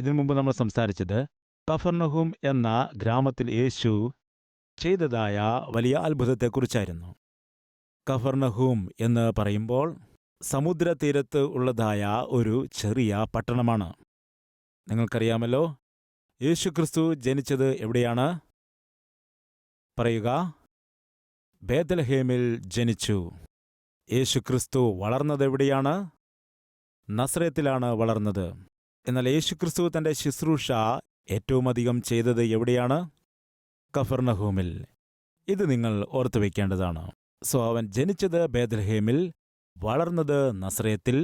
ഇതിനു മുമ്പ് നമ്മൾ സംസാരിച്ചത് കഫർനഹൂം എന്ന ഗ്രാമത്തിൽ യേശു ചെയ്തതായ വലിയ അത്ഭുതത്തെക്കുറിച്ചായിരുന്നു. കഫർനഹൂം എന്ന് പറയുമ്പോൾ സമുദ്രതീരത്ത് ഉള്ളതായ ഒരു ചെറിയ പട്ടണമാണ്. നിങ്ങൾക്കറിയാമല്ലോ, യേശുക്രിസ്തു ജനിച്ചത് എവിടെയാണ്? പറയുക. ബേത്ലഹേമിൽ ജനിച്ചു. യേശുക്രിസ്തു വളർന്നത് എവിടെയാണ്? നസറേത്തിലാണ് വളർന്നത്. എന്നാൽ യേശുക്രിസ്തു തൻ്റെ ശുശ്രൂഷ ഏറ്റവുമധികം ചെയ്തത് എവിടെയാണ്? കഫർനഹൂമിൽ. ഇത് നിങ്ങൾ ഓർത്തു വയ്ക്കേണ്ടതാണ്. അവൻ ജനിച്ചത് ബേത്ലഹേമിൽ, വളർന്നത് നസറേത്തിൽ,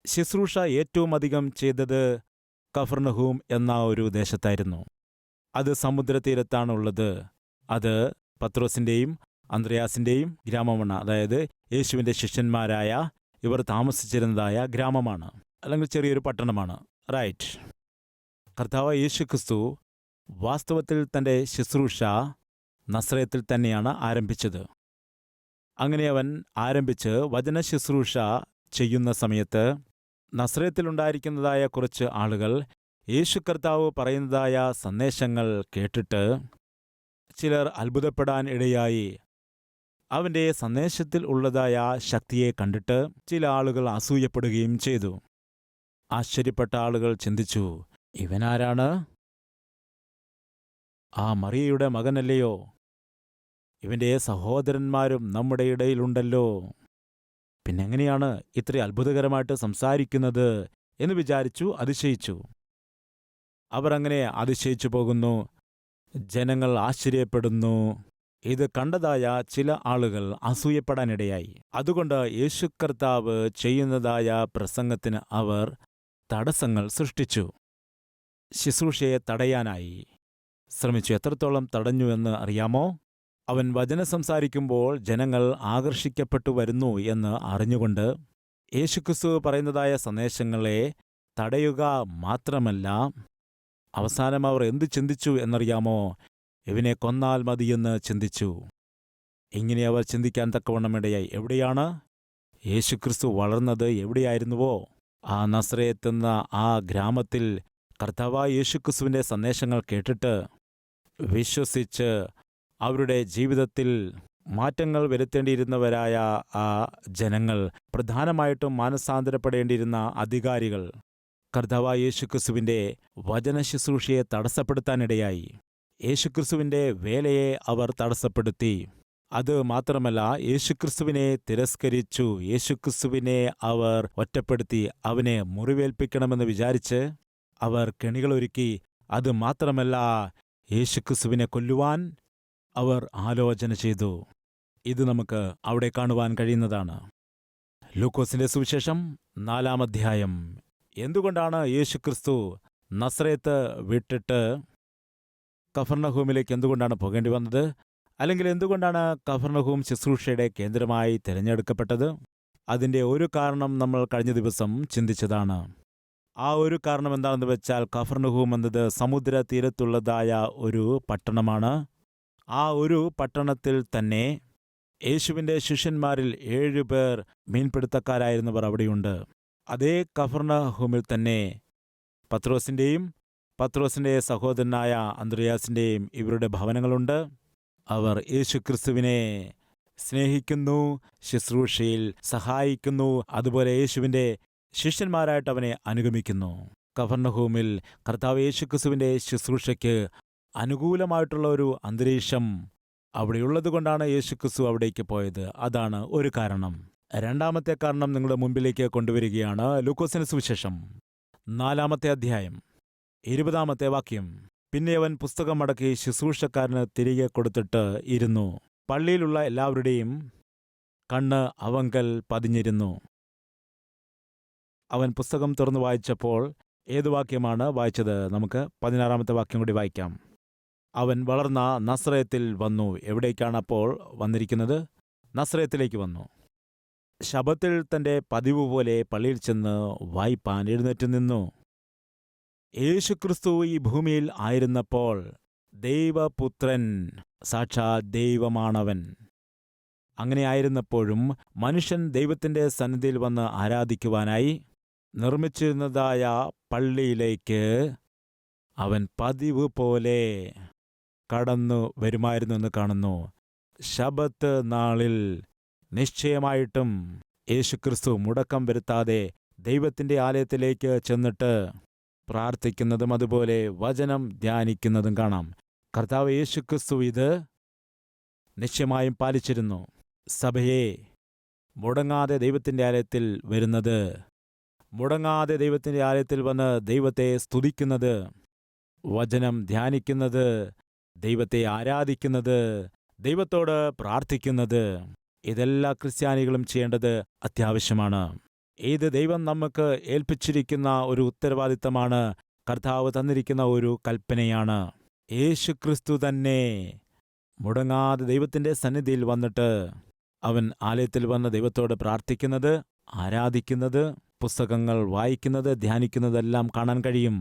ശുശ്രൂഷ ഏറ്റവുമധികം ചെയ്തത് കഫർനഹൂം എന്ന ഒരു ദേശത്തായിരുന്നു. അത് സമുദ്രതീരത്താണുള്ളത്. അത് പത്രോസിൻ്റെയും അന്ത്രയാസിൻ്റെയും ഗ്രാമമാണ്. അതായത് യേശുവിൻ്റെ ശിഷ്യന്മാരായ ഇവർ താമസിച്ചിരുന്നതായ ഗ്രാമമാണ്, അല്ലെങ്കിൽ ചെറിയൊരു പട്ടണമാണ്. റൈറ്റ്. കർത്താവ് യേശുക്രിസ്തു വാസ്തവത്തിൽ തൻ്റെ ശുശ്രൂഷ നസറേത്തിൽ തന്നെയാണ് ആരംഭിച്ചത്. അങ്ങനെ അവൻ ആരംഭിച്ച് വചന ശുശ്രൂഷ ചെയ്യുന്ന സമയത്ത് നസറേത്തിലുണ്ടായിരിക്കുന്നതായ കുറച്ച് ആളുകൾ യേശു കർത്താവ് പറയുന്നതായ സന്ദേശങ്ങൾ കേട്ടിട്ട് ചിലർ അത്ഭുതപ്പെടാൻ ഇടയായി. അവൻ്റെ സന്ദേശത്തിൽ ഉള്ളതായ ശക്തിയെ കണ്ടിട്ട് ചില ആളുകൾ അസൂയപ്പെടുകയും ചെയ്തു. ആശ്ചര്യപ്പെട്ട ആളുകൾ ചിന്തിച്ചു, ഇവനാരാണ്? ആ മറിയയുടെ മകനല്ലയോ? ഇവൻ്റെ സഹോദരന്മാരും നമ്മുടെ ഇടയിലുണ്ടല്ലോ. പിന്നെങ്ങനെയാണ് ഇത്ര അത്ഭുതകരമായിട്ട് സംസാരിക്കുന്നത് എന്ന് വിചാരിച്ചു, അതിശയിച്ചു. അവർ അങ്ങനെ അതിശയിച്ചു പോകുന്നു. ജനങ്ങൾ ആശ്ചര്യപ്പെടുന്നു. ഇത് കണ്ടതായ ചില ആളുകൾ അസൂയപ്പെടാനിടയായി. അതുകൊണ്ട് യേശു കർത്താവ് ചെയ്യുന്നതായ പ്രസംഗത്തിന് അവർ തടസ്സങ്ങൾ സൃഷ്ടിച്ചു. ശുശ്രൂഷയെ തടയാനായി ശ്രമിച്ചു. എത്രത്തോളം തടഞ്ഞു എന്ന് അറിയാമോ? അവൻ വചനം സംസാരിക്കുമ്പോൾ ജനങ്ങൾ ആകർഷിക്കപ്പെട്ടു വരുന്നു എന്ന് അറിഞ്ഞുകൊണ്ട് യേശുക്രിസ്തു പറയുന്നതായ സന്ദേശങ്ങളെ തടയുക മാത്രമല്ല, അവസാനം അവർ എന്തു ചിന്തിച്ചു എന്നറിയാമോ? ഇവനെ കൊന്നാൽ മതിയെന്ന് ചിന്തിച്ചു. ഇങ്ങനെ അവർ ചിന്തിക്കാൻ തക്കവണ്ണമിടയായി. എവിടെയാണ് യേശുക്രിസ്തു വളർന്നത്? എവിടെയായിരുന്നുവോ? ആ നസറേത്തെന്ന ആ ഗ്രാമത്തിൽ കർത്താവായ യേശുക്രിസ്തുവിൻ്റെ സന്ദേശങ്ങൾ കേട്ടിട്ട് വിശ്വസിച്ച് അവരുടെ ജീവിതത്തിൽ മാറ്റങ്ങൾ വരുത്തേണ്ടിയിരുന്നവരായ ആ ജനങ്ങൾ, പ്രധാനമായിട്ടും മാനസാന്തരപ്പെടേണ്ടിയിരുന്ന അധികാരികൾ, കർത്താവായ യേശുക്രിസ്തുവിൻ്റെ വചന ശുശ്രൂഷയെ തടസ്സപ്പെടുത്താനിടയായി. യേശുക്രിസ്തുവിൻ്റെ വേലയെ അവർ തടസ്സപ്പെടുത്തി. അത് മാത്രമല്ല, യേശുക്രിസ്തുവിനെ തിരസ്കരിച്ചു. യേശുക്രിസ്തുവിനെ അവർ ഒറ്റപ്പെടുത്തി. അവനെ മുറിവേൽപ്പിക്കണമെന്ന് വിചാരിച്ച് അവർ കെണികളൊരുക്കി. അത് മാത്രമല്ല, യേശുക്രിസ്തുവിനെ കൊല്ലുവാൻ അവർ ആലോചന ചെയ്തു. ഇത് നമുക്ക് അവിടെ കാണുവാൻ കഴിയുന്നതാണ്. ലൂക്കോസിന്റെ സുവിശേഷം 4-ാം അധ്യായം. എന്തുകൊണ്ടാണ് യേശുക്രിസ്തു നസറേത്ത് വിട്ടിട്ട് കഫർനഹൂമിലേക്ക് എന്തുകൊണ്ടാണ് പോകേണ്ടി വന്നത്? അല്ലെങ്കിൽ എന്തുകൊണ്ടാണ് കഫർനഹൂം ശുശ്രൂഷയുടെ കേന്ദ്രമായി തിരഞ്ഞെടുക്കപ്പെട്ടത്? അതിൻ്റെ ഒരു കാരണം നമ്മൾ കഴിഞ്ഞ ദിവസം ചിന്തിച്ചതാണ്. ആ ഒരു കാരണം എന്താണെന്ന് വെച്ചാൽ, കഫർനഹൂം എന്നത് സമുദ്ര തീരത്തുള്ളതായ ഒരു പട്ടണമാണ്. ആ ഒരു പട്ടണത്തിൽ തന്നെ യേശുവിൻ്റെ ശിഷ്യന്മാരിൽ 7 പേർ മീൻപിടുത്തക്കാരായിരുന്നവർ അവിടെയുണ്ട്. അതേ കഫർനഹൂമിൽ തന്നെ പത്രോസിൻ്റെ സഹോദരനായ അന്ത്രയാസിൻ്റെയും ഇവരുടെ ഭവനങ്ങളുണ്ട്. അവർ യേശുക്രിസ്തുവിനെ സ്നേഹിക്കുന്നു, ശുശ്രൂഷയിൽ സഹായിക്കുന്നു, അതുപോലെ യേശുവിൻ്റെ ശിഷ്യന്മാരായിട്ട് അവനെ അനുഗമിക്കുന്നു. കഫർനഹൂമിൽ കർത്താവ് യേശുക്രിസ്തുവിൻ്റെ ശുശ്രൂഷയ്ക്ക് അനുകൂലമായിട്ടുള്ള ഒരു അന്തരീക്ഷം അവിടെയുള്ളതുകൊണ്ടാണ് യേശുക്രിസ്തു അവിടേക്ക് പോയത്. അതാണ് ഒരു കാരണം. രണ്ടാമത്തെ കാരണം നിങ്ങളുടെ മുമ്പിലേക്ക് കൊണ്ടുവരികയാണ്. ലൂക്കോസിന്റെ സുവിശേഷം 4-ാമത്തെ അധ്യായം 20-ാമത്തെ വാക്യം. പിന്നെ അവൻ പുസ്തകം മടക്കി ശുശ്രൂഷക്കാരന് തിരികെ കൊടുത്തിട്ട് ഇരുന്നു. പള്ളിയിലുള്ള എല്ലാവരുടെയും കണ്ണ് അവങ്കൽ പതിഞ്ഞിരുന്നു. അവൻ പുസ്തകം തുറന്നു വായിച്ചപ്പോൾ ഏതു വാക്യമാണ് വായിച്ചത്? നമുക്ക് 16-ാമത്തെ വാക്യം കൂടി വായിക്കാം. അവൻ വളർന്ന നസറേത്തിൽ വന്നു. എവിടേക്കാണ് അപ്പോൾ വന്നിരിക്കുന്നത്? നസറേത്തിലേക്ക് വന്നു. ശബ്ബത്തിൽ തൻ്റെ പതിവ് പോലെ പള്ളിയിൽ ചെന്ന് വായിപ്പാൻ എഴുന്നേറ്റ് നിന്നു. യേശുക്രിസ്തു ഈ ഭൂമിയിൽ ആയിരുന്നപ്പോൾ ദൈവപുത്രൻ, സാക്ഷാത് ദൈവമാണവൻ. അങ്ങനെ ആയിരുന്നപ്പോഴും മനുഷ്യൻ ദൈവത്തിൻ്റെ സന്നിധിയിൽ വന്ന് ആരാധിക്കുവാനായി നിർമ്മിച്ചിരുന്നതായ പള്ളിയിലേക്ക് അവൻ പതിവ് പോലെ കടന്നു വരുമായിരുന്നു എന്ന് കാണുന്നു. ശബത്ത് നാളിൽ നിശ്ചയമായിട്ടും യേശുക്രിസ്തു മുടക്കം വരുത്താതെ ദൈവത്തിൻ്റെ ആലയത്തിലേക്ക് ചെന്നിട്ട് പ്രാർത്ഥിക്കുന്നതും അതുപോലെ വചനം ധ്യാനിക്കുന്നതും കാണാം. കർത്താവ് യേശുക്രിസ്തു ഇത് നിശ്ചയമായും പാലിച്ചിരുന്നു. സഭയെ മുടങ്ങാതെ ദൈവത്തിൻ്റെ ആലയത്തിൽ വരുന്നത്, മുടങ്ങാതെ ദൈവത്തിൻ്റെ ആലയത്തിൽ വന്ന് ദൈവത്തെ സ്തുതിക്കുന്നത്, വചനം ധ്യാനിക്കുന്നത്, ദൈവത്തെ ആരാധിക്കുന്നത്, ദൈവത്തോട് പ്രാർത്ഥിക്കുന്നത്, ഇതെല്ലാ ക്രിസ്ത്യാനികളും ചെയ്യേണ്ടത് അത്യാവശ്യമാണ്. ഇത് ദൈവം നമുക്ക് ഏൽപ്പിച്ചിരിക്കുന്ന ഒരു ഉത്തരവാദിത്തമാണ്. കർത്താവ് തന്നിരിക്കുന്ന ഒരു കൽപ്പനയാണ്. യേശുക്രിസ്തു തന്നെ മുടങ്ങാതെ ദൈവത്തിൻ്റെ സന്നിധിയിൽ വന്നിട്ട് അവൻ ആലയത്തിൽ വന്ന് ദൈവത്തോട് പ്രാർത്ഥിക്കുന്നത്, ആരാധിക്കുന്നത്, പുസ്തകങ്ങൾ വായിക്കുന്നത്, ധ്യാനിക്കുന്നതെല്ലാം കാണാൻ കഴിയും.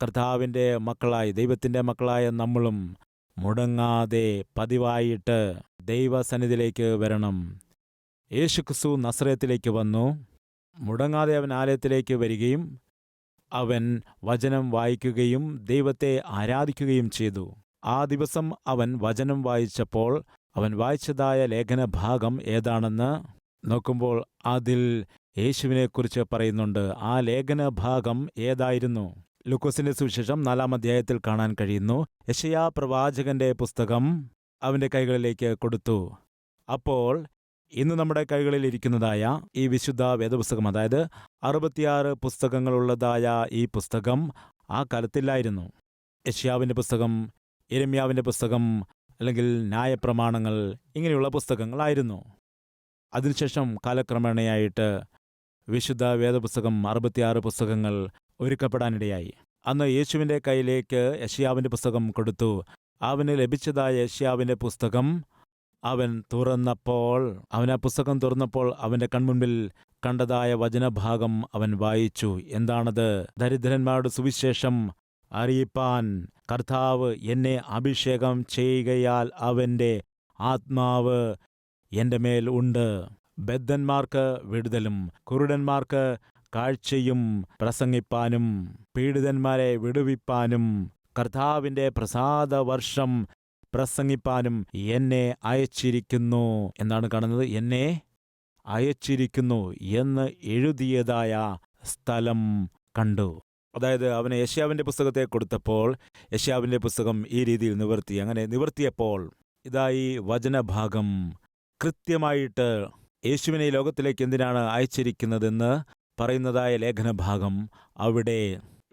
കർത്താവിൻ്റെ മക്കളായി, ദൈവത്തിൻ്റെ മക്കളായ നമ്മളും മുടങ്ങാതെ പതിവായിട്ട് ദൈവസന്നിധിയിലേക്ക് വരണം. യേശുക്രിസ്തു നസറേത്തിലേക്ക് വന്നു. മുടങ്ങാതെ അവൻ ആലയത്തിലേക്ക് വരികയും അവൻ വചനം വായിക്കുകയും ദൈവത്തെ ആരാധിക്കുകയും ചെയ്തു. ആ ദിവസം അവൻ വചനം വായിച്ചപ്പോൾ അവൻ വായിച്ചതായ ലേഖനഭാഗം ഏതാണെന്ന് നോക്കുമ്പോൾ അതിൽ യേശുവിനെക്കുറിച്ച് പറയുന്നുണ്ട്. ആ ലേഖനഭാഗം ഏതായിരുന്നു? ലൂക്കോസിന്റെ സുവിശേഷം 4-ാം അധ്യായത്തിൽ കാണാൻ കഴിയുന്നു. യെശയ്യാ പ്രവാചകന്റെ പുസ്തകം അവന്റെ കൈകളിലേക്ക് കൊടുത്തു. അപ്പോൾ ഇന്ന് നമ്മുടെ കൈകളിൽ ഇരിക്കുന്നതായ ഈ വിശുദ്ധ വേദപുസ്തകം, അതായത് 66 പുസ്തകങ്ങളുള്ളതായ ഈ പുസ്തകം ആ കാലത്തില്ലായിരുന്നു. യെശയ്യാവിൻ്റെ പുസ്തകം, യിരെമ്യാവിൻ്റെ പുസ്തകം, അല്ലെങ്കിൽ ന്യായപ്രമാണങ്ങൾ, ഇങ്ങനെയുള്ള പുസ്തകങ്ങളായിരുന്നു. അതിനുശേഷം കാലക്രമേണയായിട്ട് വിശുദ്ധ വേദപുസ്തകം 66 പുസ്തകങ്ങൾ ഒരുക്കപ്പെടാനിടയായി. അന്ന് യേശുവിൻ്റെ കയ്യിലേക്ക് യെശയ്യാവിൻ്റെ പുസ്തകം കൊടുത്തു. അവന് ലഭിച്ചതായ യെശയ്യാവിൻ്റെ പുസ്തകം അവൻ തുറന്നപ്പോൾ, അവൻ ആ പുസ്തകം തുറന്നപ്പോൾ അവൻ്റെ കൺമുൻപിൽ കണ്ടതായ വചനഭാഗം അവൻ വായിച്ചു. എന്താണത്? ദരിദ്രന്മാരുടെ സുവിശേഷം അറിയിപ്പാൻ കർത്താവ് എന്നെ അഭിഷേകം ചെയ്യുകയാൽ അവൻ്റെ ആത്മാവ് എൻ്റെ മേൽ ഉണ്ട്. ബദ്ധന്മാർക്ക് വിടുതലും കുരുടന്മാർക്ക് കാഴ്ചയും പ്രസംഗിപ്പാനും പീഡിതന്മാരെ വിടുവിപ്പാനും കർത്താവിൻ്റെ പ്രസാദവർഷം പ്രസംഗിപ്പാനും എന്നെ അയച്ചിരിക്കുന്നു. എന്താണ് കാണുന്നത്? എന്നെ അയച്ചിരിക്കുന്നു എന്ന് എഴുതിയതായ സ്ഥലം കണ്ടു. അതായത് അവന് യെശയ്യാവിൻ്റെ പുസ്തകത്തെ കൊടുത്തപ്പോൾ യെശയ്യാവിൻ്റെ പുസ്തകം ഈ രീതിയിൽ നിവർത്തി. അങ്ങനെ നിവർത്തിയപ്പോൾ ഇതാ ഈ വചനഭാഗം കൃത്യമായിട്ട് യേശുവിനെ ഈ ലോകത്തിലേക്ക് എന്തിനാണ് അയച്ചിരിക്കുന്നതെന്ന് പറയുന്നതായ ലേഖനഭാഗം അവിടെ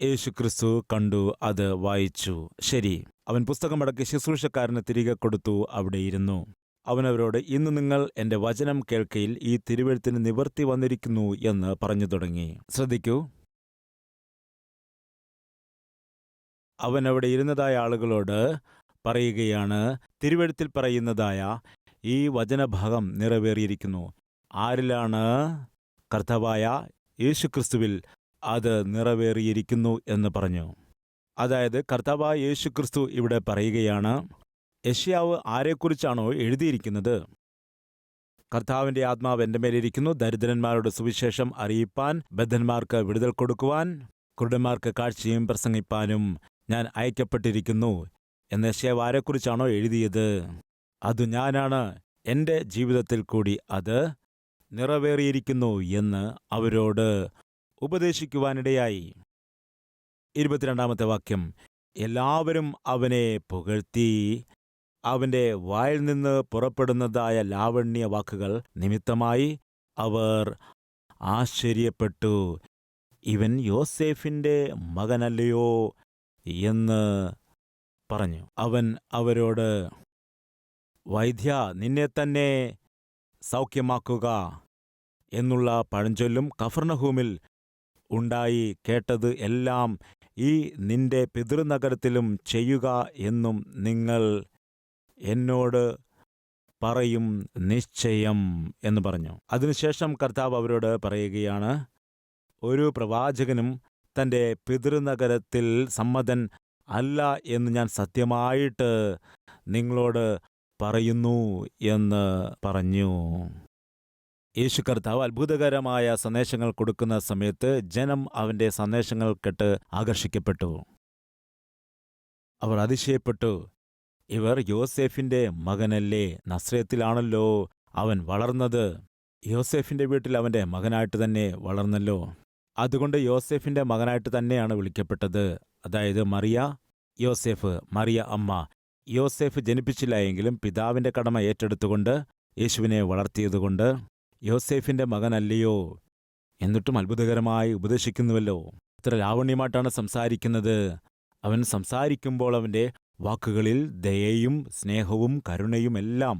യേശുക്രിസ്തു കണ്ടു. അത് വായിച്ചു. ശരി, അവൻ പുസ്തകം മടക്കി ശുശ്രൂഷക്കാരന് തിരികെ കൊടുത്തു. അവിടെ ഇരുന്നു. അവനവരോട്, ഇന്ന് നിങ്ങൾ എൻ്റെ വചനം കേൾക്കയിൽ ഈ തിരുവെഴുത്തിന് നിവർത്തി വന്നിരിക്കുന്നു എന്ന് പറഞ്ഞു തുടങ്ങി. ശ്രദ്ധിക്കൂ, അവൻ അവിടെ ഇരുന്നതായ ആളുകളോട് പറയുകയാണ്, തിരുവെഴുത്തിൽ പറയുന്നതായ ഈ വചനഭാഗം നിറവേറിയിരിക്കുന്നു. ആരിലാണ്? കർത്താവായ യേശുക്രിസ്തുവിൽ അത് നിറവേറിയിരിക്കുന്നു എന്ന് പറഞ്ഞു. അതായത് കർത്താവായ യേശുക്രിസ്തു ഇവിടെ പറയുകയാണ്, യെശയ്യാവ് ആരെക്കുറിച്ചാണോ എഴുതിയിരിക്കുന്നത്? കർത്താവിൻ്റെ ആത്മാവ് എൻ്റെ മേലിരിക്കുന്നു, ദരിദ്രന്മാരുടെ സുവിശേഷം അറിയിപ്പാൻ, ബദ്ധന്മാർക്ക് വിടുതൽ കൊടുക്കുവാൻ, കുരുടന്മാർക്ക് കാഴ്ചയും പ്രസംഗിപ്പാനും ഞാൻ അയക്കപ്പെട്ടിരിക്കുന്നു എന്ന് യെശയ്യാവ് ആരെക്കുറിച്ചാണോ എഴുതിയത്? അത് ഞാനാണ്. എൻ്റെ ജീവിതത്തിൽ കൂടി അത് നിറവേറിയിരിക്കുന്നു എന്ന് അവരോട് ഉപദേശിക്കുവാനിടയായി. 22-ാമത്തെ വാക്യം, എല്ലാവരും അവനെ പുകഴ്ത്തി. അവൻ്റെ വായിൽ നിന്ന് പുറപ്പെടുന്നതായ ലാവണ്യ വാക്കുകൾ നിമിത്തമായി അവർ ആശ്ചര്യപ്പെട്ടു. ഇവൻ യോസേഫിൻ്റെ മകനല്ലയോ എന്ന് പറഞ്ഞു. അവൻ അവരോട്, വൈദ്യ, നിന്നെ തന്നെ സൗഖ്യമാക്കുക എന്നുള്ള പഴഞ്ചൊല്ലും കഫർന്നഹൂമിൽ ഉണ്ടായി. കേട്ടത് എല്ലാം ഈ നിന്റെ പിതൃനഗരത്തിലും ചെയ്യുക എന്നും നിങ്ങൾ എന്നോട് പറയും നിശ്ചയം എന്ന് പറഞ്ഞു. അതിനുശേഷം കർത്താവ് അവരോട് പറയുകയാണ്, ഒരു പ്രവാചകനും തൻ്റെ പിതൃനഗരത്തിൽ സമ്മതൻ അല്ല എന്ന് ഞാൻ സത്യമായിട്ട് നിങ്ങളോട് പറയുന്നു എന്ന് പറഞ്ഞു. യേശു കർത്താവ് അത്ഭുതകരമായ സന്ദേശങ്ങൾ കൊടുക്കുന്ന സമയത്ത് ജനം അവൻ്റെ സന്ദേശങ്ങൾ കേട്ട് ആകർഷിക്കപ്പെട്ടു. അവർ അതിശയപ്പെട്ടു. ഇവർ യോസേഫിന്റെ മകനല്ലേ? നസ്രയത്തിലാണല്ലോ അവൻ വളർന്നത്. യോസേഫിന്റെ വീട്ടിൽ അവന്റെ മകനായിട്ട് തന്നെ വളർന്നല്ലോ. അതുകൊണ്ട് യോസേഫിന്റെ മകനായിട്ട് തന്നെയാണ് വിളിക്കപ്പെട്ടത്. അതായത് മറിയ, യോസേഫ്, മറിയ അമ്മ. യോസേഫ് ജനിപ്പിച്ചില്ല എങ്കിലും പിതാവിന്റെ കടമ ഏറ്റെടുത്തുകൊണ്ട് യേശുവിനെ വളർത്തിയതുകൊണ്ട് യോസേഫിന്റെ മകനല്ലയോ? എന്നിട്ടും അത്ഭുതകരമായി ഉപദേശിക്കുന്നുവല്ലോ. ഇത്ര ലാവണ്യമായിട്ടാണ് സംസാരിക്കുന്നത്. അവൻ സംസാരിക്കുമ്പോൾ അവന്റെ വാക്കുകളിൽ ദയയും സ്നേഹവും കരുണയും എല്ലാം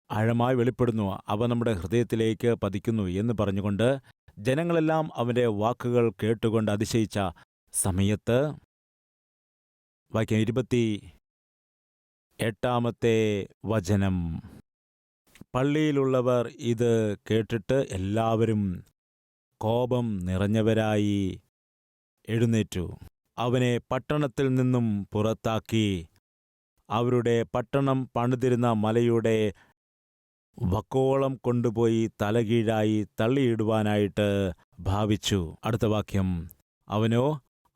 ആഴമായി വെളിപ്പെടുന്നു. അവ നമ്മുടെ ഹൃദയത്തിലേക്ക് പതിക്കുന്നു എന്ന് പറഞ്ഞുകൊണ്ട് ജനങ്ങളെല്ലാം അവന്റെ വാക്കുകൾ കേട്ടുകൊണ്ട് അതിശയിച്ച സമയത്ത്, വാക്യം 28 വചനം, പള്ളിയിലുള്ളവർ ഇത് കേട്ടിട്ട് എല്ലാവരും കോപം നിറഞ്ഞവരായി എഴുന്നേറ്റു. അവനെ പട്ടണത്തിൽ നിന്നും പുറത്താക്കി അവരുടെ പട്ടണം പണിതിരുന്ന മലയുടെ വക്കോളം കൊണ്ടുപോയി തലകീഴായി തള്ളിയിടുവാനായിട്ട് ഭാവിച്ചു. അടുത്ത വാക്യം, അവനോ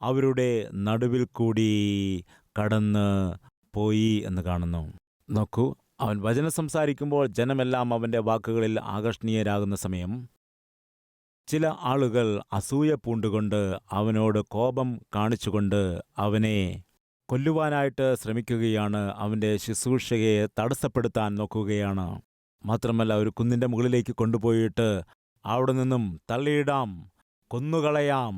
അവരുടെ നടുവിൽ കൂടി കടന്ന് പോയി എന്ന് കാണുന്നു. നോക്കൂ, അവൻ വചനം സംസാരിക്കുമ്പോൾ ജനമെല്ലാം അവന്റെ വാക്കുകളിൽ ആകർഷണീയരാകുന്ന സമയം ചില ആളുകൾ അസൂയ പൂണ്ടുകൊണ്ട് അവനോട് കോപം കാണിച്ചുകൊണ്ട് അവനെ കൊല്ലുവാനായിട്ട് ശ്രമിക്കുകയാണ്. അവന്റെ ശുശ്രൂഷയെ തടസ്സപ്പെടുത്താൻ നോക്കുകയാണ്. മാത്രമല്ല, ഒരു കുന്നിന്റെ മുകളിലേക്ക് കൊണ്ടുപോയിട്ട് അവിടെ നിന്നും തള്ളിയിടാം, കൊന്നുകളയാം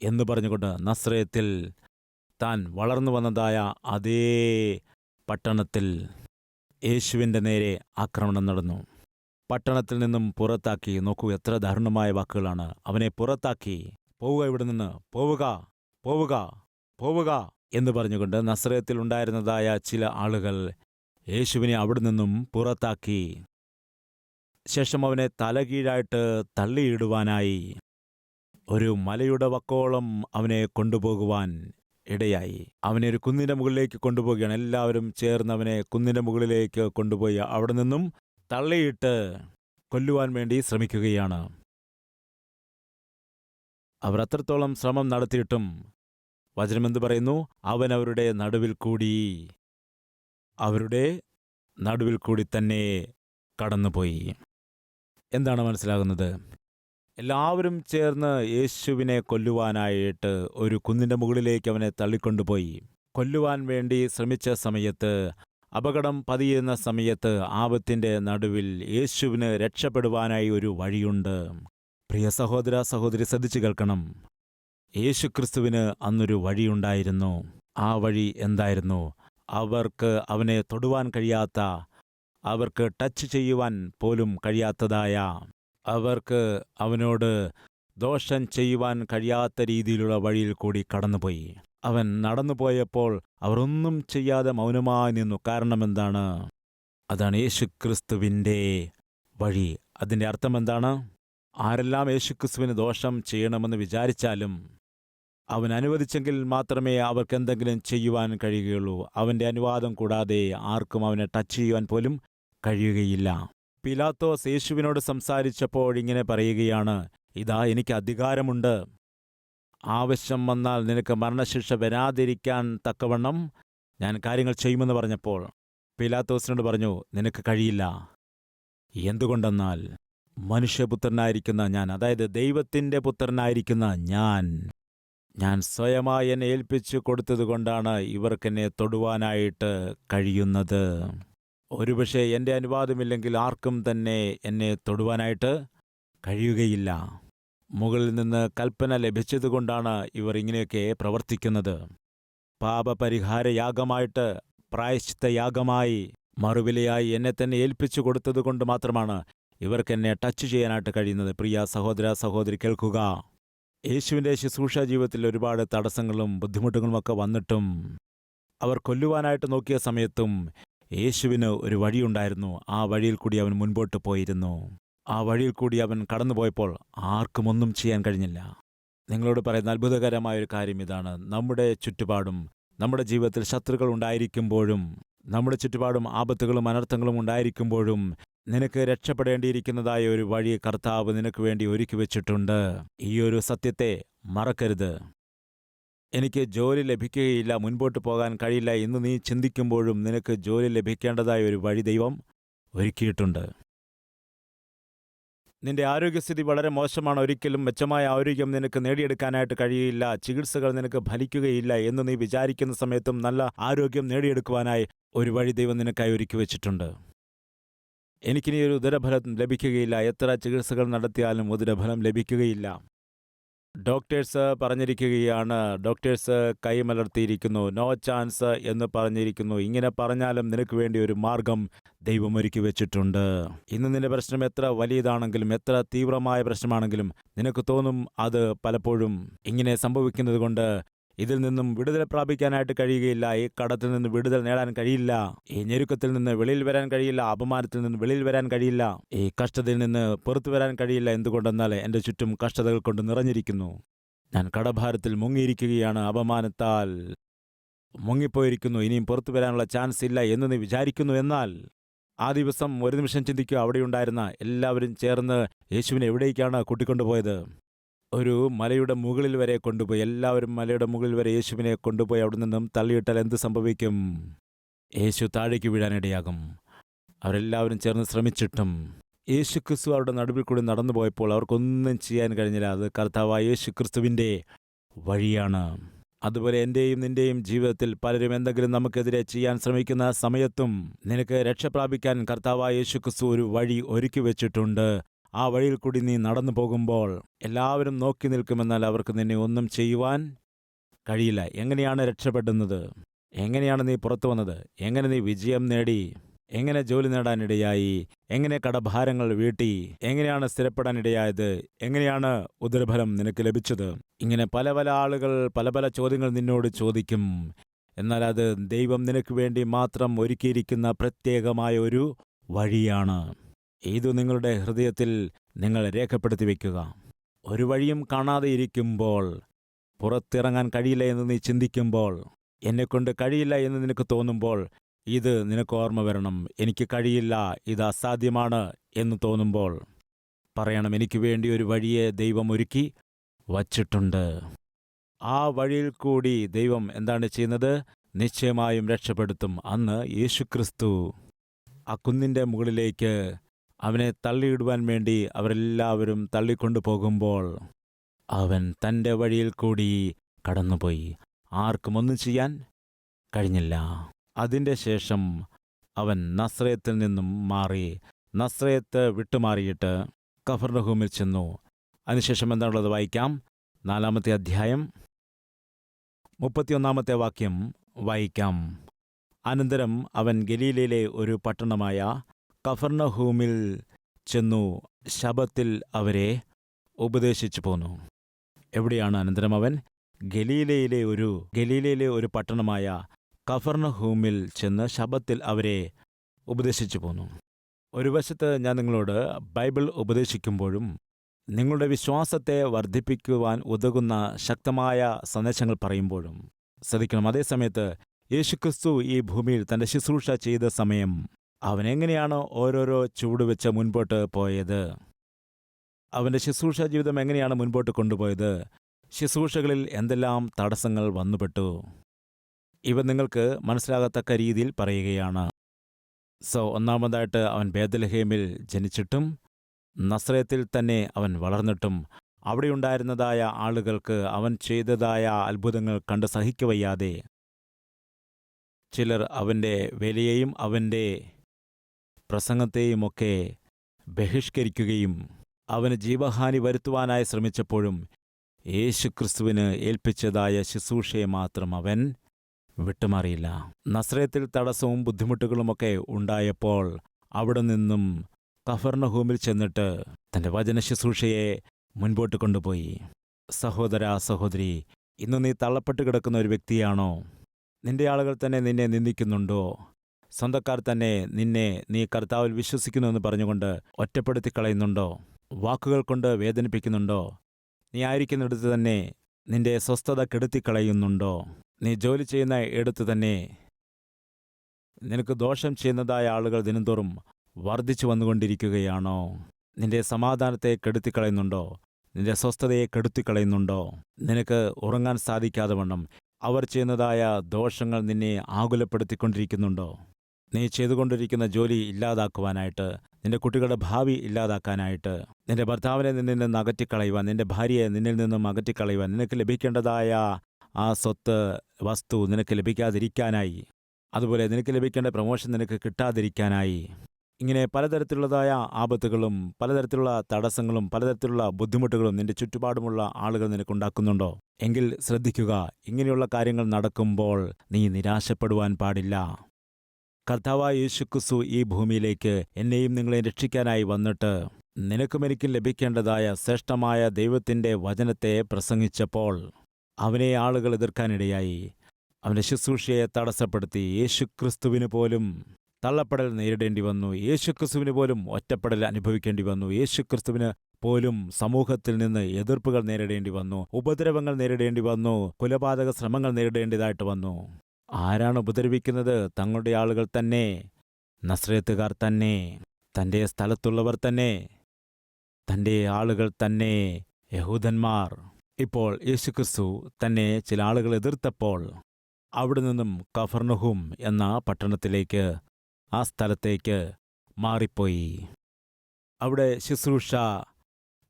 എന്ന് പറഞ്ഞുകൊണ്ട് നസ്രയത്തിൽ താൻ വളർന്നു വന്നതായ അതേ പട്ടണത്തിൽ യേശുവിൻ്റെ നേരെ ആക്രമണം നടന്നു. പട്ടണത്തിൽ നിന്നും പുറത്താക്കി. നോക്കൂ, എത്ര ദാരുണമായ വാക്കുകളാണ്. അവനെ പുറത്താക്കി. പോവുക, ഇവിടെ നിന്ന് പോവുക, പോവുക, പോവുക എന്ന് പറഞ്ഞുകൊണ്ട് നസ്രയത്തിൽ ഉണ്ടായിരുന്നതായ ചില ആളുകൾ യേശുവിനെ അവിടെ നിന്നും പുറത്താക്കി. ശേഷം അവനെ തലകീഴായിട്ട് തള്ളിയിടുവാനായി ഒരു മലയുടെ വക്കോളം അവനെ കൊണ്ടുപോകുവാൻ ഇടയായി. അവനെ ഒരു കുന്നിന്റെ മുകളിലേക്ക് കൊണ്ടുപോവുകയാണ്. എല്ലാവരും ചേർന്ന് അവനെ കുന്നിന്റെ മുകളിലേക്ക് കൊണ്ടുപോയി അവിടെ നിന്നും തള്ളിയിട്ട് കൊല്ലുവാൻ വേണ്ടി ശ്രമിക്കുകയാണ്. അവർ അത്രത്തോളം ശ്രമം നടത്തിയിട്ടും വചനമെന്ത് പറയുന്നു? അവൻ അവരുടെ നടുവിൽ കൂടി തന്നെ കടന്നുപോയി. എന്താണ് മനസ്സിലാകുന്നത്? എല്ലാവരും ചേർന്ന് യേശുവിനെ കൊല്ലുവാനായിട്ട് ഒരു കുന്നിന്റെ മുകളിലേക്ക് അവനെ തള്ളിക്കൊണ്ടുപോയി. കൊല്ലുവാൻ വേണ്ടി ശ്രമിച്ച സമയത്ത്, അപകടം പതിയുന്ന സമയത്ത്, ആപത്തിന്റെ നടുവിൽ യേശുവിന് രക്ഷപ്പെടുവാനായി ഒരു വഴിയുണ്ട്. പ്രിയ സഹോദര സഹോദരി, ശ്രദ്ധിച്ചു കേൾക്കണം. യേശുക്രിസ്തുവിന് അന്നൊരു വഴിയുണ്ടായിരുന്നു. ആ വഴി എന്തായിരുന്നു? അവർക്ക് അവനെ തൊടുവാൻ കഴിയാത്ത, അവർക്ക് ടച്ച് ചെയ്യുവാൻ പോലും കഴിയാത്തതായ, അവർക്ക് അവനോട് ദോഷം ചെയ്യുവാൻ കഴിയാത്ത രീതിയിലുള്ള വഴിയിൽ കൂടി കടന്നുപോയി. അവൻ നടന്നുപോയപ്പോൾ അവർ ഒന്നും ചെയ്യാതെ മൗനമായി നിന്നു. കാരണം എന്താണ്? അതാണ് യേശുക്രിസ്തുവിൻ്റെ വഴി. അതിൻ്റെ അർത്ഥം എന്താണ്? ആരെല്ലാം യേശുക്രിസ്തുവിന് ദോഷം ചെയ്യണമെന്ന് വിചാരിച്ചാലും അവൻ അനുവദിച്ചെങ്കിൽ മാത്രമേ അവർക്ക് എന്തെങ്കിലും ചെയ്യുവാൻ കഴിയുകയുള്ളൂ. അവൻ്റെ അനുവാദം കൂടാതെ ആർക്കും അവനെ ടച്ച് ചെയ്യുവാൻ പോലും കഴിയുകയില്ല. പീലാത്തോസ് യേശുവിനോട് സംസാരിച്ചപ്പോൾ ഇങ്ങനെ പറയുകയാണ്, ഇതാ എനിക്ക് അധികാരമുണ്ട്. ആവശ്യം വന്നാൽ നിനക്ക് മരണശിക്ഷ വരാതിരിക്കാൻ തക്കവണ്ണം ഞാൻ കാര്യങ്ങൾ ചെയ്യുമെന്ന് പറഞ്ഞപ്പോൾ പീലാത്തോസിനോട് പറഞ്ഞു, നിനക്ക് കഴിയില്ല. എന്തുകൊണ്ടെന്നാൽ മനുഷ്യപുത്രനായിരിക്കുന്ന ഞാൻ, അതായത് ദൈവത്തിൻ്റെ പുത്രനായിരിക്കുന്ന ഞാൻ സ്വയമായി എന്നെ ഏൽപ്പിച്ചു കൊടുത്തതുകൊണ്ടാണ് ഇവർക്കെന്നെ തൊടുവാനായിട്ട് കഴിയുന്നത്. ഒരുപക്ഷെ എൻ്റെ അനുവാദമില്ലെങ്കിൽ ആർക്കും തന്നെ എന്നെ തൊടുവാനായിട്ട് കഴിയുകയില്ല. മുകളിൽ നിന്ന് കൽപ്പന ലഭിച്ചതുകൊണ്ടാണ് ഇവർ ഇങ്ങനെയൊക്കെ പ്രവർത്തിക്കുന്നത്. പാപപരിഹാരയാഗമായിട്ട്, പ്രായശ്ചിത്തയാഗമായി, മറുവിലയായി എന്നെ തന്നെ ഏൽപ്പിച്ചു കൊടുത്തതുകൊണ്ട് മാത്രമാണ് ഇവർക്കെന്നെ ടച്ച് ചെയ്യാനായിട്ട് കഴിയുന്നത്. പ്രിയ സഹോദര സഹോദരി, കേൾക്കുക. യേശുവിൻ്റെ ശുശ്രൂഷ ജീവിതത്തിൽ ഒരുപാട് തടസ്സങ്ങളും ബുദ്ധിമുട്ടുകളുമൊക്കെ വന്നിട്ടും അവർ കൊല്ലുവാനായിട്ട് നോക്കിയ സമയത്തും യേശുവിന് ഒരു വഴിയുണ്ടായിരുന്നു. ആ വഴിയിൽ കൂടി അവൻ മുൻപോട്ട് പോയിരുന്നു. ആ വഴിയിൽ കൂടി അവൻ കടന്നുപോയപ്പോൾ ആർക്കും ഒന്നും ചെയ്യാൻ കഴിഞ്ഞില്ല. നിങ്ങളോട് പറയുന്ന അത്ഭുതകരമായൊരു കാര്യം ഇതാണ്. നമ്മുടെ ചുറ്റുപാടും, നമ്മുടെ ജീവിതത്തിൽ ശത്രുക്കൾ ഉണ്ടായിരിക്കുമ്പോഴും, നമ്മുടെ ചുറ്റുപാടും ആപത്തുകളും അനർത്ഥങ്ങളും ഉണ്ടായിരിക്കുമ്പോഴും നിനക്ക് രക്ഷപ്പെടേണ്ടിയിരിക്കുന്നതായ ഒരു വഴി കർത്താവ് നിനക്ക് വേണ്ടി ഒരുക്കി വെച്ചിട്ടുണ്ട്. ഈ ഒരു സത്യത്തെ മറക്കരുത്. എനിക്ക് ജോലി ലഭിക്കുകയില്ല, മുൻപോട്ട് പോകാൻ കഴിയില്ല എന്ന് നീ ചിന്തിക്കുമ്പോഴും നിനക്ക് ജോലി ലഭിക്കേണ്ടതായ ഒരു വഴി ദൈവം ഒരുക്കിയിട്ടുണ്ട്. നിന്റെ ആരോഗ്യസ്ഥിതി വളരെ മോശമാണ്, ഒരിക്കലും മെച്ചമായ ആരോഗ്യം നിനക്ക് നേടിയെടുക്കാനായിട്ട് കഴിയില്ല, ചികിത്സകൾ നിനക്ക് ഫലിക്കുകയില്ല എന്ന് നീ വിചാരിക്കുന്ന സമയത്തും നല്ല ആരോഗ്യം നേടിയെടുക്കുവാനായി ഒരു വഴി ദൈവം നിനക്കായി ഒരുക്കി വെച്ചിട്ടുണ്ട്. എനിക്കിനി ഒരു ഉദരഫലം ലഭിക്കുകയില്ല, എത്ര ചികിത്സകൾ നടത്തിയാലും ഉദരഫലം ലഭിക്കുകയില്ല. ഡോക്ടേഴ്സ് പറഞ്ഞിരിക്കുകയാണ്, ഡോക്ടേഴ്സ് കൈമലർത്തിയിരിക്കുന്നു, നോ ചാൻസ് എന്ന് പറഞ്ഞിരിക്കുന്നു. ഇങ്ങനെ പറഞ്ഞാലും നിനക്ക് വേണ്ടി ഒരു മാർഗം ദൈവം ഒരുക്കി വെച്ചിട്ടുണ്ട്. ഇന്ന് നിന്റെ പ്രശ്നം എത്ര വലിയതാണെങ്കിലും, എത്ര തീവ്രമായ പ്രശ്നമാണെങ്കിലും നിനക്ക് തോന്നും അത് പലപ്പോഴും ഇങ്ങനെ സംഭവിക്കുന്നത് കൊണ്ട് ഇതിൽ നിന്നും വിടുതൽ പ്രാപിക്കാനായിട്ട് കഴിയുകയില്ല, ഈ കടത്തിൽ നിന്ന് വിടുതൽ നേടാൻ കഴിയില്ല, ഈ ഞെരുക്കത്തിൽ നിന്ന് വെളിയിൽ വരാൻ കഴിയില്ല, അപമാനത്തിൽ നിന്ന് വെളിയിൽ വരാൻ കഴിയില്ല, ഈ കഷ്ടതയിൽ നിന്ന് പുറത്തു വരാൻ കഴിയില്ല. എന്തുകൊണ്ടെന്നാൽ എൻ്റെ ചുറ്റും കഷ്ടതകൾ കൊണ്ട് നിറഞ്ഞിരിക്കുന്നു. ഞാൻ കടഭാരത്തിൽ മുങ്ങിയിരിക്കുകയാണ്, അപമാനത്താൽ മുങ്ങിപ്പോയിരിക്കുന്നു, ഇനിയും പുറത്തു വരാനുള്ള ചാൻസ് ഇല്ല എന്ന് നീ വിചാരിക്കുന്നു. എന്നാൽ ആ ദിവസം ഒരു നിമിഷം ചിന്തിക്കുക, അവിടെയുണ്ടായിരുന്ന എല്ലാവരും ചേർന്ന് യേശുവിനെ എവിടേക്കാണ് കൂട്ടിക്കൊണ്ടുപോയത്? ഒരു മലയുടെ മുകളിൽ വരെ കൊണ്ടുപോയി. എല്ലാവരും മലയുടെ മുകളിൽ വരെ യേശുവിനെ കൊണ്ടുപോയി അവിടെ നിന്നും തള്ളിയിട്ടാൽ എന്ത് സംഭവിക്കും? യേശു താഴേക്ക് വീഴാനിടയാകും. അവരെല്ലാവരും ചേർന്ന് ശ്രമിച്ചിട്ടും യേശു ക്രിസ്തു അവരുടെ നടുവിൽ കൂടി നടന്നു പോയപ്പോൾ അവർക്കൊന്നും ചെയ്യാൻ കഴിഞ്ഞില്ല. അത് കർത്താവായ യേശു ക്രിസ്തുവിൻ്റെ വഴിയാണ്. അതുപോലെ എൻ്റെയും നിൻ്റെയും ജീവിതത്തിൽ പലരും എന്തെങ്കിലും നമുക്കെതിരെ ചെയ്യാൻ ശ്രമിക്കുന്ന സമയത്തും നിനക്ക് രക്ഷ പ്രാപിക്കാൻ കർത്താവായ യേശു ക്രിസ്തു ഒരു വഴി ഒരുക്കി വെച്ചിട്ടുണ്ട്. ആ വഴിയിൽ കൂടി നീ നടന്നു പോകുമ്പോൾ എല്ലാവരും നോക്കി നിൽക്കുമെന്നാൽ അവർക്ക് നിന്നെ ഒന്നും ചെയ്യുവാൻ കഴിയില്ല. എങ്ങനെയാണ് രക്ഷപ്പെടുന്നത്? എങ്ങനെയാണ് നീ പുറത്തു വന്നത്? എങ്ങനെ നീ വിജയം നേടി? എങ്ങനെ ജോലി നേടാനിടയായി? എങ്ങനെ കടഭാരങ്ങൾ വീട്ടി? എങ്ങനെയാണ് സ്ഥിരപ്പെടാനിടയായത്? എങ്ങനെയാണ് ഉദരഫലം നിനക്ക് ലഭിച്ചത്? ഇങ്ങനെ പല പല ആളുകൾ പല പല ചോദ്യങ്ങൾ നിന്നോട് ചോദിക്കും. എന്നാൽ അത് ദൈവം നിനക്ക് വേണ്ടി മാത്രം ഒരുക്കിയിരിക്കുന്ന പ്രത്യേകമായ ഒരു വഴിയാണ്. ഇത് നിങ്ങളുടെ ഹൃദയത്തിൽ നിങ്ങൾ രേഖപ്പെടുത്തി വയ്ക്കുക. ഒരു വഴിയും കാണാതെ ഇരിക്കുമ്പോൾ, പുറത്തിറങ്ങാൻ കഴിയില്ല എന്ന് നീ ചിന്തിക്കുമ്പോൾ, എന്നെക്കൊണ്ട് കഴിയില്ല എന്ന് നിനക്ക് തോന്നുമ്പോൾ, ഇത് നിനക്ക് ഓർമ്മ വരണം. എനിക്ക് കഴിയില്ല, ഇത് അസാധ്യമാണ് എന്ന് തോന്നുമ്പോൾ പറയണം, എനിക്ക് വേണ്ടി ഒരു വഴിയെ ദൈവം ഒരുക്കി വച്ചിട്ടുണ്ട്. ആ വഴിയിൽ കൂടി ദൈവം എന്താണ് ചെയ്യുന്നത്? നിശ്ചയമായും രക്ഷപ്പെടുത്തും. അന്ന് യേശുക്രിസ്തു ആ കുന്നിൻ്റെ മുകളിലേക്ക് അവനെ തള്ളിയിടുവാൻ വേണ്ടി അവരെല്ലാവരും തള്ളിക്കൊണ്ടു പോകുമ്പോൾ അവൻ തൻ്റെ വഴിയിൽ കൂടി കടന്നുപോയി. ആർക്കും ഒന്നും ചെയ്യാൻ കഴിഞ്ഞില്ല. അതിൻ്റെ ശേഷം അവൻ നസ്രയത്തിൽ നിന്നും മാറി, നസ്രയത്ത് വിട്ടുമാറിയിട്ട് കഫർനഹൂമിൽ ചെന്നു. അതിനുശേഷം എന്താണുള്ളത് വായിക്കാം. 4-ാമത്തെ അധ്യായം 31-ാമത്തെ വാക്യം വായിക്കാം. അനന്തരം അവൻ ഗലീലയിലെ ഒരു പട്ടണമായ കഫർനഹൂമിൽ ചെന്നു ശബ്ബത്തിൽ അവരെ ഉപദേശിച്ചു പോന്നു. എവിടെയാണ് അനന്തരം അവൻ? ഗലീലയിലെ ഒരു പട്ടണമായ കഫർനഹൂമിൽ ചെന്ന് ശബ്ബത്തിൽ അവരെ ഉപദേശിച്ചു പോന്നു. ഒരു വശത്ത് ഞാൻ നിങ്ങളോട് ബൈബിൾ ഉപദേശിക്കുമ്പോഴും നിങ്ങളുടെ വിശ്വാസത്തെ വർദ്ധിപ്പിക്കുവാൻ ഉതകുന്ന ശക്തമായ സന്ദേശങ്ങൾ പറയുമ്പോഴും ശ്രദ്ധിക്കണം. അതേസമയത്ത് യേശുക്രിസ്തു ഈ ഭൂമിയിൽ തൻ്റെ ശുശ്രൂഷ ചെയ്ത സമയം അവൻ എങ്ങനെയാണ് ഓരോരോ ചുവടുവെച്ച് മുൻപോട്ട് പോയത്? അവൻ്റെ ശുശ്രൂഷ ജീവിതം എങ്ങനെയാണ് മുൻപോട്ട് കൊണ്ടുപോയത്? ശുശ്രൂഷകളിൽ എന്തെല്ലാം തടസ്സങ്ങൾ വന്നുപെട്ടു? ഇവ നിങ്ങൾക്ക് മനസ്സിലാകത്തക്ക രീതിയിൽ പറയുകയാണ്. ഒന്നാമതായിട്ട് അവൻ ബേത്ലഹേമിൽ ജനിച്ചിട്ടും നസ്രയത്തിൽ തന്നെ അവൻ വളർന്നിട്ടും അവിടെയുണ്ടായിരുന്നതായ ആളുകൾക്ക് അവൻ ചെയ്തതായ അത്ഭുതങ്ങൾ കണ്ട് സഹിക്കവയ്യാതെ ചിലർ അവൻ്റെ വിലയെയും അവൻ്റെ പ്രസംഗത്തെയുമൊക്കെ ബഹിഷ്കരിക്കുകയും അവന് ജീവഹാനി വരുത്തുവാനായി ശ്രമിച്ചപ്പോഴും യേശുക്രിസ്തുവിന് ഏൽപ്പിച്ചതായ ശുശ്രൂഷയെ മാത്രം അവൻ വിട്ടുമാറിയില്ല. നസ്രയത്തിൽ തടസ്സവും ബുദ്ധിമുട്ടുകളുമൊക്കെ ഉണ്ടായപ്പോൾ അവിടെ നിന്നും കഫർനഹൂമിൽ ചെന്നിട്ട് തൻ്റെ വചന ശുശ്രൂഷയെ മുൻപോട്ട് കൊണ്ടുപോയി. സഹോദര സഹോദരി, ഇന്ന് നീ തള്ളപ്പെട്ട് കിടക്കുന്ന ഒരു വ്യക്തിയാണോ? നിന്റെ ആളുകൾ തന്നെ നിന്നെ നിന്ദിക്കുന്നുണ്ടോ? സ്വന്തക്കാർ തന്നെ നീ കർത്താവിൽ വിശ്വസിക്കുന്നുവെന്ന് പറഞ്ഞുകൊണ്ട് ഒറ്റപ്പെടുത്തി കളയുന്നുണ്ടോ? വാക്കുകൾ കൊണ്ട് വേദനിപ്പിക്കുന്നുണ്ടോ? നീ ആയിരിക്കുന്നിടത്ത് തന്നെ നിന്റെ സ്വസ്ഥത കെടുത്തിക്കളയുന്നുണ്ടോ? നീ ജോലി ചെയ്യുന്ന ഇടത്ത് തന്നെ നിനക്ക് ദോഷം ചെയ്യുന്നതായ ആളുകൾ ദിനംതോറും വർദ്ധിച്ചു വന്നുകൊണ്ടിരിക്കുകയാണോ? നിന്റെ സമാധാനത്തെ കെടുത്തിക്കളയുന്നുണ്ടോ? നിന്റെ സ്വസ്ഥതയെ കെടുത്തിക്കളയുന്നുണ്ടോ? നിനക്ക് ഉറങ്ങാൻ സാധിക്കാതെ വണ്ണം അവർ ചെയ്യുന്നതായ ദോഷങ്ങൾ നിന്നെ ആകുലപ്പെടുത്തിക്കൊണ്ടിരിക്കുന്നുണ്ടോ? നീ ചെയ്തുകൊണ്ടിരിക്കുന്ന ജോലി ഇല്ലാതാക്കുവാനായിട്ട്, നിന്റെ കുട്ടികളുടെ ഭാവി ഇല്ലാതാക്കാനായിട്ട്, നിന്റെ ഭർത്താവിനെ നിന്നിൽ നിന്ന് അകറ്റിക്കളയുവാൻ, നിന്റെ ഭാര്യയെ നിന്നിൽ നിന്നും അകറ്റിക്കളയുവാൻ, നിനക്ക് ലഭിക്കേണ്ടതായ ആ സ്വത്ത് വസ്തു നിനക്ക് ലഭിക്കാതിരിക്കാനായി, അതുപോലെ നിനക്ക് ലഭിക്കേണ്ട പ്രമോഷൻ നിനക്ക് കിട്ടാതിരിക്കാനായി, ഇങ്ങനെ പലതരത്തിലുള്ളതായ ആപത്തുകളും പലതരത്തിലുള്ള തടസ്സങ്ങളും പലതരത്തിലുള്ള ബുദ്ധിമുട്ടുകളും നിന്റെ ചുറ്റുപാടുമുള്ള ആളുകൾ നിനക്കുണ്ടാക്കുന്നുണ്ടോ? എങ്കിൽ ശ്രദ്ധിക്കുക, ഇങ്ങനെയുള്ള കാര്യങ്ങൾ നടക്കുമ്പോൾ നീ നിരാശപ്പെടുവാൻ പാടില്ല. കർത്താവായ യേശുക്രിസ്തു ഈ ഭൂമിയിലേക്ക് എന്നെയും നിങ്ങളെയും രക്ഷിക്കാനായി വന്നിട്ട് നിനക്കും എനിക്കും ലഭിക്കേണ്ടതായ ശ്രേഷ്ഠമായ ദൈവത്തിൻ്റെ വചനത്തെ പ്രസംഗിച്ചപ്പോൾ അവനെ ആളുകൾ എതിർക്കാനിടയായി. അവൻ്റെ ശുശ്രൂഷയെ തടസ്സപ്പെടുത്തി. യേശുക്രിസ്തുവിന് പോലും തള്ളപ്പെടൽ നേരിടേണ്ടി വന്നു. യേശുക്രിസ്തുവിന് പോലും ഒറ്റപ്പെടൽ അനുഭവിക്കേണ്ടി വന്നു. യേശുക്രിസ്തുവിന് പോലും സമൂഹത്തിൽ നിന്ന് എതിർപ്പുകൾ നേരിടേണ്ടി വന്നു, ഉപദ്രവങ്ങൾ നേരിടേണ്ടി വന്നു, കൊലപാതക ശ്രമങ്ങൾ നേരിടേണ്ടതായിട്ട് വന്നു. ആരാണ് ഉപദ്രവിക്കുന്നത്? തങ്ങളുടെ ആളുകൾ തന്നെ, നസ്രേത്തുകാർ തന്നെ, തൻ്റെ സ്ഥലത്തുള്ളവർ തന്നെ, തൻ്റെ ആളുകൾ തന്നെ, യഹൂദന്മാർ. ഇപ്പോൾ യേശുക്രിസ്തു തന്നെ ചില ആളുകൾ എതിർത്തപ്പോൾ അവിടെ നിന്നും കഫർനഹൂം എന്ന പട്ടണത്തിലേക്ക്, ആ സ്ഥലത്തേക്ക് മാറിപ്പോയി. അവിടെ ശുശ്രൂഷ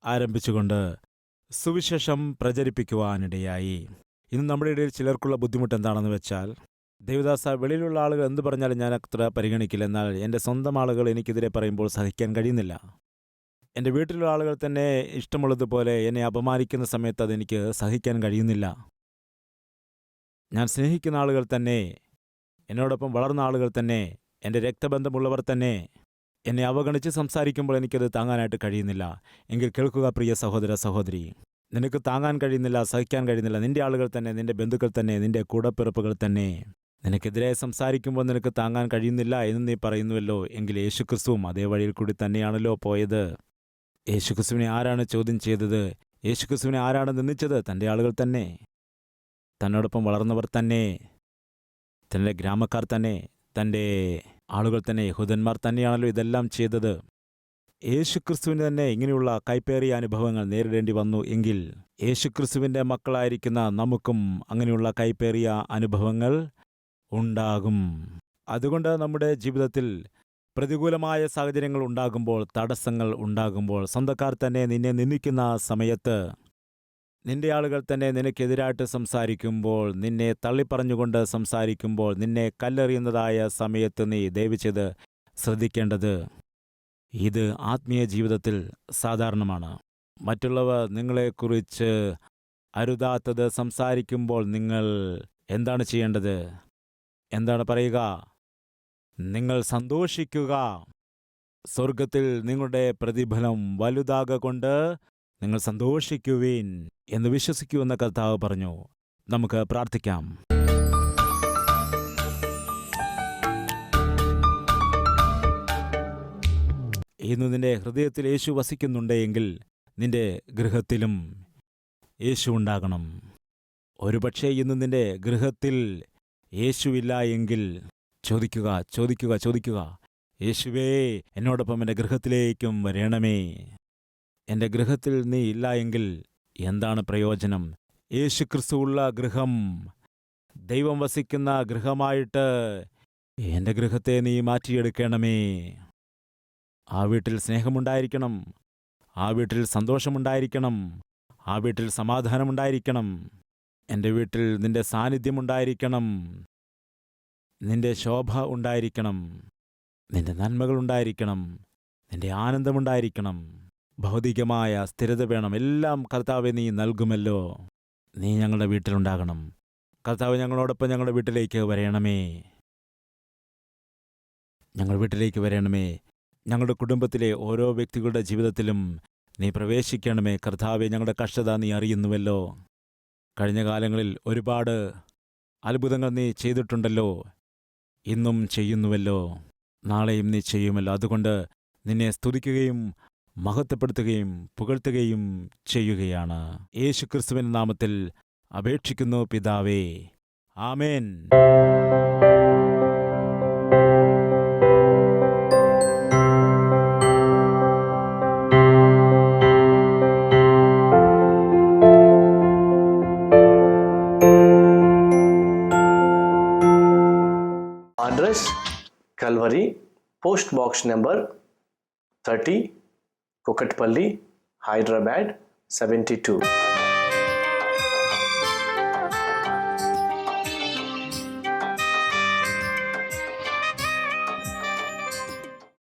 ആരംഭിച്ചുകൊണ്ട് സുവിശേഷം പ്രചരിപ്പിക്കുവാനിടയായി. ഇന്ന് നമ്മുടെ ഇടയിൽ ചിലർക്കുള്ള ബുദ്ധിമുട്ട് എന്താണെന്ന് വെച്ചാൽ, ദേവദാസ, വെളിയിലുള്ള ആളുകൾ എന്ത് പറഞ്ഞാലും ഞാൻ അത്ര പരിഗണിക്കില്ല, എന്നാൽ എൻ്റെ സ്വന്തം ആളുകൾ എനിക്കെതിരെ പറയുമ്പോൾ സഹിക്കാൻ കഴിയുന്നില്ല. എൻ്റെ വീട്ടിലുള്ള ആളുകൾ തന്നെ ഇഷ്ടമുള്ളതുപോലെ എന്നെ അപമാനിക്കുന്ന സമയത്ത് അതെനിക്ക് സഹിക്കാൻ കഴിയുന്നില്ല. ഞാൻ സ്നേഹിക്കുന്ന ആളുകൾ തന്നെ, എന്നോടൊപ്പം വളർന്ന ആളുകൾ തന്നെ, എൻ്റെ രക്തബന്ധമുള്ളവർ തന്നെ എന്നെ അവഗണിച്ച് സംസാരിക്കുമ്പോൾ എനിക്കത് താങ്ങാനായിട്ട് കഴിയുന്നില്ല. എങ്കിൽ കേൾക്കുക പ്രിയ സഹോദര സഹോദരി, നിനക്ക് താങ്ങാൻ കഴിയുന്നില്ല, സഹിക്കാൻ കഴിയുന്നില്ല. നിന്റെ ആളുകൾ തന്നെ, നിന്റെ ബന്ധുക്കൾ തന്നെ, നിന്റെ കൂടപ്പിറപ്പുകൾ തന്നെ നിനക്കെതിരെ സംസാരിക്കുമ്പോൾ നിനക്ക് താങ്ങാൻ കഴിയുന്നില്ല എന്ന് നീ പറയുന്നുവല്ലോ. എങ്കിൽ യേശുക്രിസ്തുവും അതേ വഴിയിൽ കൂടി തന്നെയാണല്ലോ പോയത്. യേശുക്രിസ്തുവിനെ ആരാണ് ചോദ്യം ചെയ്തത്? യേശുക്രിസ്തുവിനെ ആരാണ് നിന്ദിച്ചത്? തൻ്റെ ആളുകൾ തന്നെ, തന്നോടൊപ്പം വളർന്നവർ തന്നെ, തൻ്റെ ഗ്രാമക്കാർ തന്നെ, തൻ്റെ ആളുകൾ തന്നെ, യഹൂദന്മാർ തന്നെയാണല്ലോ ഇതെല്ലാം ചെയ്തത്. യേശുക്രിസ്തുവിന് തന്നെ ഇങ്ങനെയുള്ള കൈപ്പേറിയ അനുഭവങ്ങൾ നേരിടേണ്ടി വന്നു എങ്കിൽ യേശുക്രിസ്തുവിൻ്റെ മക്കളായിരിക്കുന്ന നമുക്കും അങ്ങനെയുള്ള കൈപ്പേറിയ അനുഭവങ്ങൾ ഉണ്ടാകും. അതുകൊണ്ട് നമ്മുടെ ജീവിതത്തിൽ പ്രതികൂലമായ സാഹചര്യങ്ങൾ ഉണ്ടാകുമ്പോൾ, തടസ്സങ്ങൾ ഉണ്ടാകുമ്പോൾ, സ്വന്തക്കാർ തന്നെ നിന്നെ നിന്ദിക്കുന്ന സമയത്ത്, നിന്റെ ആളുകൾ തന്നെ നിനക്കെതിരായിട്ട് സംസാരിക്കുമ്പോൾ, നിന്നെ തള്ളിപ്പറഞ്ഞുകൊണ്ട് സംസാരിക്കുമ്പോൾ, നിന്നെ കല്ലെറിയുന്നതായ സമയത്ത് നീ ദയവ് ചെയ്ത് ശ്രദ്ധിക്കേണ്ടത്, ഇത് ആത്മീയ ജീവിതത്തിൽ സാധാരണമാണ്. മറ്റുള്ളവർ നിങ്ങളെക്കുറിച്ച് അരുതാത്തത് സംസാരിക്കുമ്പോൾ നിങ്ങൾ എന്താണ് ചെയ്യേണ്ടത്? എന്താണ് പറയുക? നിങ്ങൾ സന്തോഷിക്കുക. സ്വർഗത്തിൽ നിങ്ങളുടെ പ്രതിഫലം വലുതാകൊണ്ട് നിങ്ങൾ സന്തോഷിക്കുവിൻ എന്ന് വിശ്വസിക്കുമെന്ന് കർത്താവ് പറഞ്ഞു. നമുക്ക് പ്രാർത്ഥിക്കാം. ഇന്ന് നിന്റെ ഹൃദയത്തിൽ യേശു വസിക്കുന്നുണ്ടെങ്കിൽ നിന്റെ ഗൃഹത്തിലും യേശു ഉണ്ടാകണം. ഒരുപക്ഷെ ഇന്ന് നിന്റെ ഗൃഹത്തിൽ യേശുവില്ല എങ്കിൽ ചോദിക്കുക, ചോദിക്കുക, ചോദിക്കുക, യേശുവേ, എന്നോടൊപ്പം എൻ്റെ ഗൃഹത്തിലേക്കും വരണമേ. എൻ്റെ ഗൃഹത്തിൽ നീ ഇല്ല എങ്കിൽ എന്താണ് പ്രയോജനം? യേശുക്രിസ്തു ഉള്ള ഗൃഹം, ദൈവം വസിക്കുന്ന ഗൃഹമായിട്ട് എൻ്റെ ഗൃഹത്തെ നീ മാറ്റിയെടുക്കണമേ. ആ വീട്ടിൽ സ്നേഹമുണ്ടായിരിക്കണം, ആ വീട്ടിൽ സന്തോഷമുണ്ടായിരിക്കണം, ആ വീട്ടിൽ സമാധാനമുണ്ടായിരിക്കണം. എൻ്റെ വീട്ടിൽ നിന്റെ സാന്നിധ്യമുണ്ടായിരിക്കണം, നിന്റെ ശോഭ ഉണ്ടായിരിക്കണം, നിന്റെ നന്മകളുണ്ടായിരിക്കണം, നിന്റെ ആനന്ദമുണ്ടായിരിക്കണം, ഭൗതികമായ സ്ഥിരത വേണം. എല്ലാം കർത്താവെ നീ നൽകുമല്ലോ. നീ ഞങ്ങളുടെ വീട്ടിലുണ്ടാകണം. കർത്താവ് ഞങ്ങളോടൊപ്പം ഞങ്ങളുടെ വീട്ടിലേക്ക് വരണമേ. ഞങ്ങളുടെ വീട്ടിലേക്ക് വരണമേ. ഞങ്ങളുടെ കുടുംബത്തിലെ ഓരോ വ്യക്തികളുടെ ജീവിതത്തിലും നീ പ്രവേശിക്കണമേ. കർത്താവെ, ഞങ്ങളുടെ കഷ്ടത നീ അറിയുന്നുവല്ലോ. കഴിഞ്ഞ കാലങ്ങളിൽ ഒരുപാട് അത്ഭുതങ്ങൾ നീ ചെയ്തിട്ടുണ്ടല്ലോ, ഇന്നും ചെയ്യുന്നുവല്ലോ, നാളെയും നീ ചെയ്യുമല്ലോ. അതുകൊണ്ട് നിന്നെ സ്തുതിക്കുകയും മഹത്വപ്പെടുത്തുകയും പുകഴ്ത്തുകയും ചെയ്യുകയാണ്. യേശുക്രിസ്തുവിന്റെ നാമത്തിൽ അപേക്ഷിക്കുന്നു പിതാവേ, ആമേൻ. Post box number 30, Kukatpalli, Hyderabad 72.